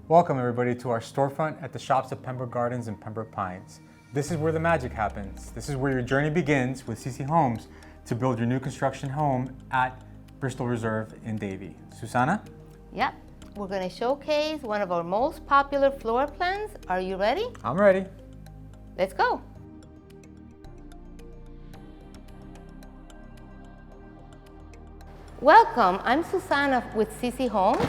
Welcome everybody to our storefront at the shops at Pembroke Gardens and Pembroke Pines. This is where the magic happens. This is where your journey begins with CC Homes to build your new construction home at Bristol Reserve in Davie. Susana? Yep, we're going to showcase one of our most popular floor plans. Are you ready? I'm ready. Let's go. Welcome, I'm Susana with CC Homes.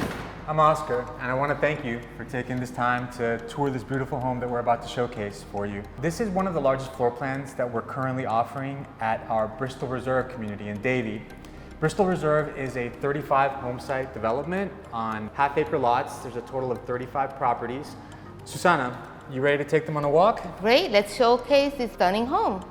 I'm Oscar, and I want to thank you for taking this time to tour this beautiful home that we're about to showcase for you. This is one of the largest floor plans that we're currently offering at our Bristol Reserve community in Davie. Bristol Reserve is a 35 home site development on half-acre lots. There's a total of 35 properties. Susana, you ready to take them on a walk? Great, let's showcase this stunning home.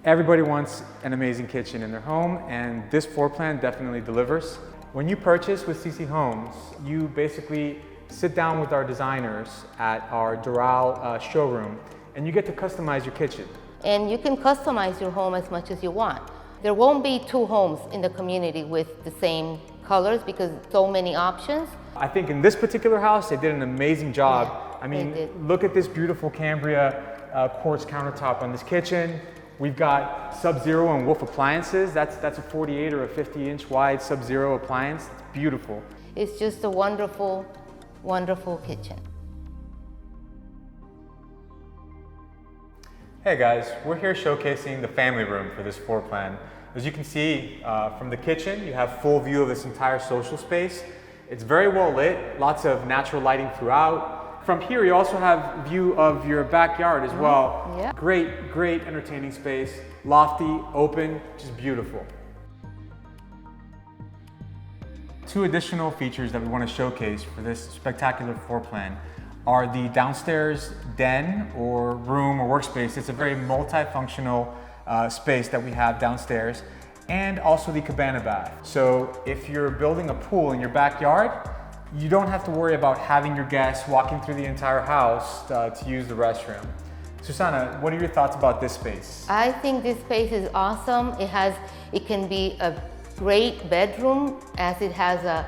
Everybody wants an amazing kitchen in their home, and this floor plan definitely delivers. When you purchase with CC Homes, you basically sit down with our designers at our Doral showroom, and you get to customize your kitchen. And you can customize your home as much as you want. There won't be two homes in the community with the same colors because so many options. I think in this particular house, they did an amazing job. Yeah, I mean, look at this beautiful Cambria quartz countertop on this kitchen. We've got Sub-Zero and Wolf appliances. That's a 48 or a 50-inch wide Sub-Zero appliance. It's beautiful. It's just a wonderful, wonderful kitchen. Hey guys, we're here showcasing the family room for this floor plan. As you can see from the kitchen, you have full view of this entire social space. It's very well lit, lots of natural lighting throughout. From here, you also have view of your backyard as well. Yeah. Great entertaining space, lofty, open, just beautiful. Two additional features that we want to showcase for this spectacular floor plan are the downstairs den or room or workspace. It's a very multifunctional space that we have downstairs, and also the cabana bath. So if you're building a pool in your backyard, you don't have to worry about having your guests walking through the entire house to use the restroom. Susana, what are your thoughts about this space? I think this space is awesome. It can be a great bedroom as it has a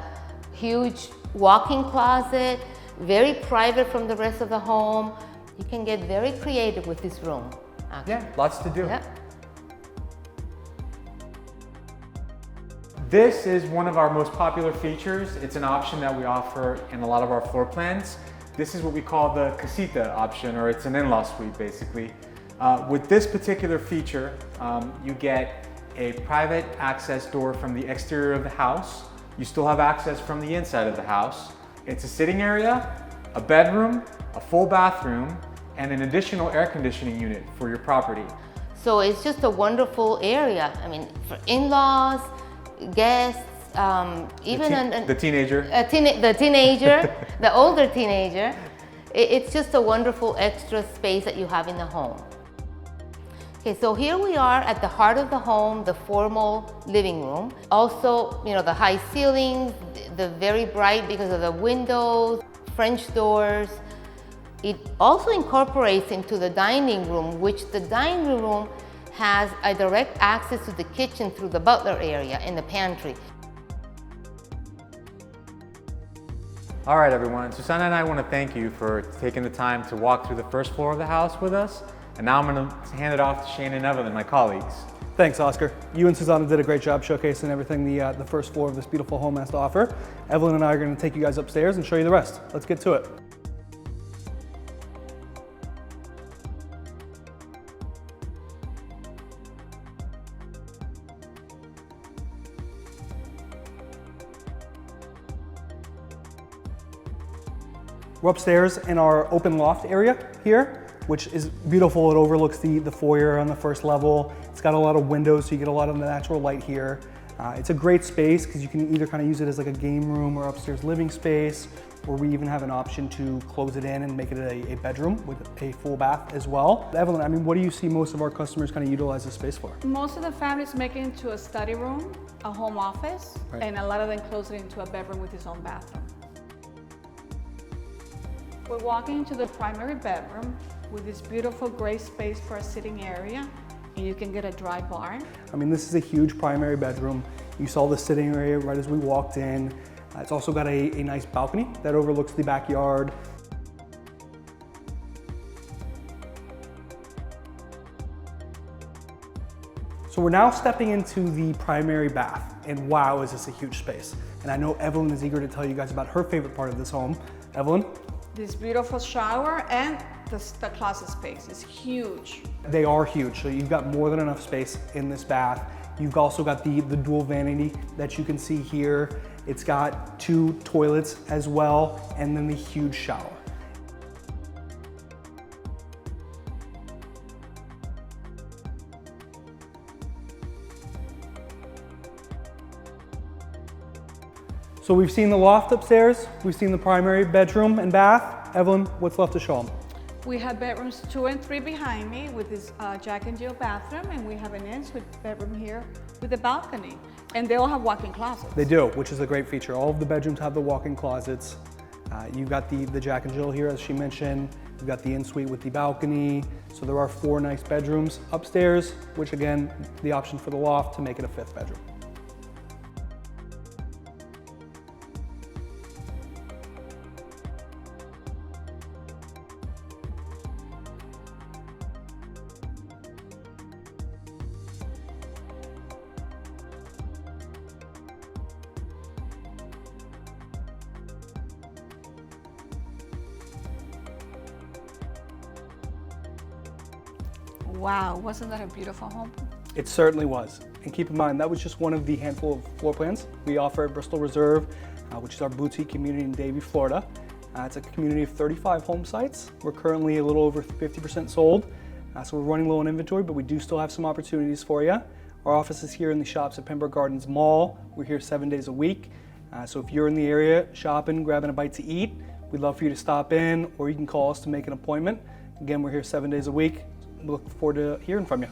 huge walk-in closet, very private from the rest of the home. You can get very creative with this room, actually. Yeah, lots to do. Yep. This is one of our most popular features. It's an option that we offer in a lot of our floor plans. This is what we call the casita option, or it's an in-law suite basically. With this particular feature, you get a private access door from the exterior of the house. You still have access from the inside of the house. It's a sitting area, a bedroom, a full bathroom, and an additional air conditioning unit for your property. So it's just a wonderful area. I mean, for in-laws, guests, even the teenager. The teenager, the older teenager. It's just a wonderful extra space that you have in the home. Okay, so here we are at the heart of the home, the formal living room. Also, you know, the high ceilings, the very bright because of the windows, French doors. It also incorporates into the dining room, which the dining room has a direct access to the kitchen through the butler area and the pantry. All right, everyone. Susana and I want to thank you for taking the time to walk through the first floor of the house with us. And now I'm going to hand it off to Shane and Evelyn, my colleagues. Thanks, Oscar. You and Susana did a great job showcasing everything the first floor of this beautiful home has to offer. Evelyn and I are going to take you guys upstairs and show you the rest. Let's get to it. We're upstairs in our open loft area here, which is beautiful. It overlooks the foyer on the first level. It's got a lot of windows, so you get a lot of natural light here. It's a great space because you can either kind of use it as like a game room or upstairs living space, or we even have an option to close it in and make it a bedroom with a full bath as well. Evelyn, I mean, what do you see most of our customers kind of utilize this space for? Most of the families make it into a study room, a home office, Right. and a lot of them close it into a bedroom with its own bathroom. We're walking into the primary bedroom with this beautiful gray space for a sitting area, and you can get a dry bar. I mean, this is a huge primary bedroom. You saw the sitting area right as we walked in. It's also got a nice balcony that overlooks the backyard. So we're now stepping into the primary bath, and wow, is this a huge space. And I know Evelyn is eager to tell you guys about her favorite part of this home. Evelyn? This beautiful shower and the closet space is huge. They are huge, so you've got more than enough space in this bath. You've also got the dual vanity that you can see here. It's got 2 toilets as well, and then the huge shower. So we've seen the loft upstairs, we've seen the primary bedroom and bath. Evelyn, what's left to show them? We have bedrooms 2 and 3 behind me with this Jack and Jill bathroom, and we have an ensuite bedroom here with a balcony. And they all have walk-in closets. They do, which is a great feature. All of the bedrooms have the walk-in closets. You've got the Jack and Jill here, as she mentioned. You've got the in-suite with the balcony. So there are 4 nice bedrooms upstairs, which again, the option for the loft to make it a 5th bedroom. Wow, wasn't that a beautiful home? It certainly was. And keep in mind, that was just one of the handful of floor plans we offer at Bristol Reserve, which is our boutique community in Davie, Florida. It's a community of 35 home sites. We're currently a little over 50% sold, so we're running low on inventory, but we do still have some opportunities for you. Our office is here in the shops at Pembroke Gardens Mall. We're here 7 days a week. So if you're in the area shopping, grabbing a bite to eat, we'd love for you to stop in, or you can call us to make an appointment. Again, we're here 7 days a week. We look forward to hearing from you.